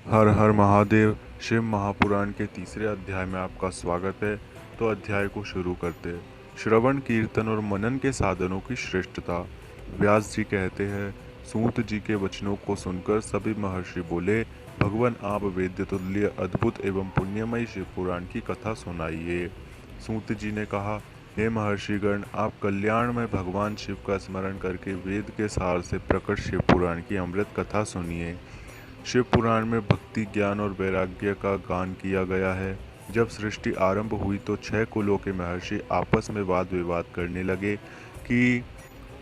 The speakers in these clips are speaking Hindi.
हर हर महादेव। शिव महापुराण के तीसरे अध्याय में आपका स्वागत है। तो अध्याय को शुरू करते हैं। श्रवण कीर्तन और मनन के साधनों की श्रेष्ठता। व्यास जी कहते हैं, सूत जी के वचनों को सुनकर सभी महर्षि बोले, भगवान आप वेद्य तुल्य अद्भुत एवं पुण्यमयी शिव पुराण की कथा सुनाइए। सूत जी ने कहा, हे महर्षिगण, आप कल्याण में भगवान शिव का स्मरण करके वेद के सार से प्रकट शिव पुराण की अमृत कथा सुनिए। शिव पुराण में भक्ति, ज्ञान और वैराग्य का गान किया गया है। जब सृष्टि आरंभ हुई तो 6 कुलों के महर्षि आपस में वाद विवाद करने लगे कि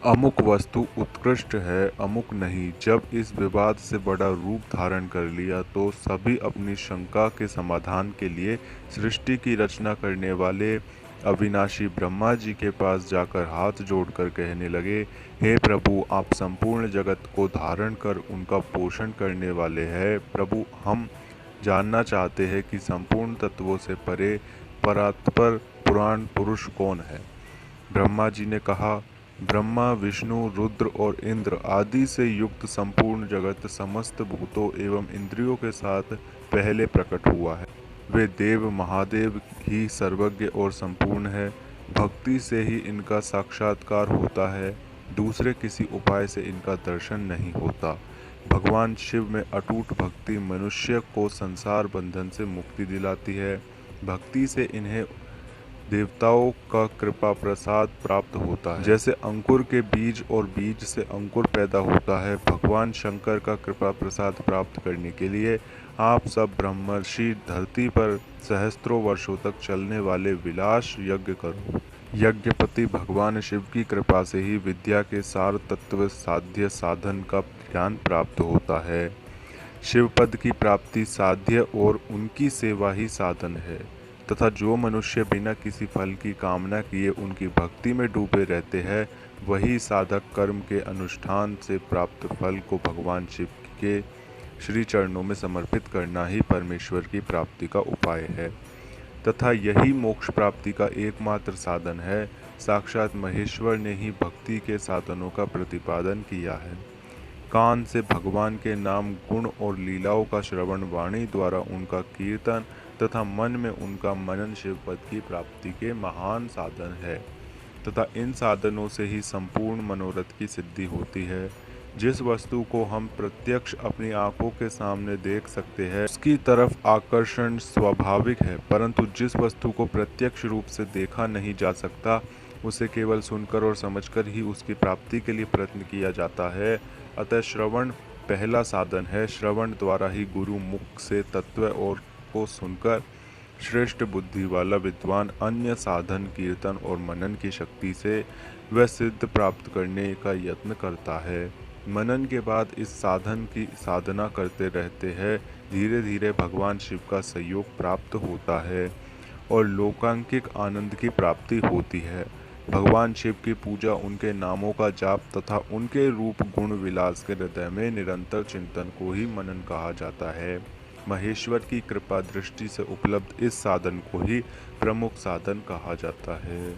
अमुक वस्तु उत्कृष्ट है, अमुक नहीं। जब इस विवाद से बड़ा रूप धारण कर लिया तो सभी अपनी शंका के समाधान के लिए सृष्टि की रचना करने वाले अविनाशी ब्रह्मा जी के पास जाकर हाथ जोड़कर कहने लगे, हे प्रभु, आप संपूर्ण जगत को धारण कर उनका पोषण करने वाले हैं। प्रभु, हम जानना चाहते हैं कि संपूर्ण तत्वों से परे परात्पर पुराण पुरुष कौन है। ब्रह्मा जी ने कहा, ब्रह्मा, विष्णु, रुद्र और इंद्र आदि से युक्त संपूर्ण जगत समस्त भूतों एवं इंद्रियों के साथ पहले प्रकट हुआ है। वे देव महादेव ही सर्वज्ञ और संपूर्ण है। भक्ति से ही इनका साक्षात्कार होता है, दूसरे किसी उपाय से इनका दर्शन नहीं होता। भगवान शिव में अटूट भक्ति मनुष्य को संसार बंधन से मुक्ति दिलाती है। भक्ति से इन्हें देवताओं का कृपा प्रसाद प्राप्त होता है। जैसे अंकुर के बीज और बीज से अंकुर पैदा होता है, भगवान शंकर का कृपा प्रसाद प्राप्त करने के लिए आप सब ब्रह्मर्षि धरती पर सहस्त्रों वर्षों तक चलने वाले विलास यज्ञ करो। यज्ञपति भगवान शिव की कृपा से ही विद्या के सार तत्व साध्य साधन का ज्ञान प्राप्त होता है। शिवपद की प्राप्ति साध्य और उनकी सेवा ही साधन है, तथा जो मनुष्य बिना किसी फल की कामना किए उनकी भक्ति में डूबे रहते हैं, वही साधक कर्म के अनुष्ठान से प्राप्त फल को भगवान शिव के श्री चरणों में समर्पित करना ही परमेश्वर की प्राप्ति का उपाय है, तथा यही मोक्ष प्राप्ति का एकमात्र साधन है। साक्षात महेश्वर ने ही भक्ति के साधनों का प्रतिपादन किया है। कान से भगवान के नाम, गुण और लीलाओं का श्रवण, वाणी द्वारा उनका कीर्तन तथा मन में उनका मनन शिवपद की प्राप्ति के महान साधन है, तथा इन साधनों से ही संपूर्ण मनोरथ की सिद्धि होती है। जिस वस्तु को हम प्रत्यक्ष अपनी आंखों के सामने देख सकते हैं उसकी तरफ आकर्षण स्वाभाविक है, परंतु जिस वस्तु को प्रत्यक्ष रूप से देखा नहीं जा सकता उसे केवल सुनकर और समझकर ही उसकी प्राप्ति के लिए प्रयत्न किया जाता है। अतः श्रवण पहला साधन है। श्रवण द्वारा ही गुरु मुख से तत्व और को सुनकर श्रेष्ठ बुद्धि वाला विद्वान अन्य साधन, कीर्तन और मनन की शक्ति से वह सिद्ध प्राप्त करने का यत्न करता है। मनन के बाद इस साधन की साधना करते रहते हैं, धीरे धीरे भगवान शिव का सहयोग प्राप्त होता है और लौकिक आनंद की प्राप्ति होती है। भगवान शिव की पूजा, उनके नामों का जाप तथा उनके रूप गुण विलास के हृदय में निरंतर चिंतन को ही मनन कहा जाता है। महेश्वर की कृपा दृष्टि से उपलब्ध इस साधन को ही प्रमुख साधन कहा जाता है।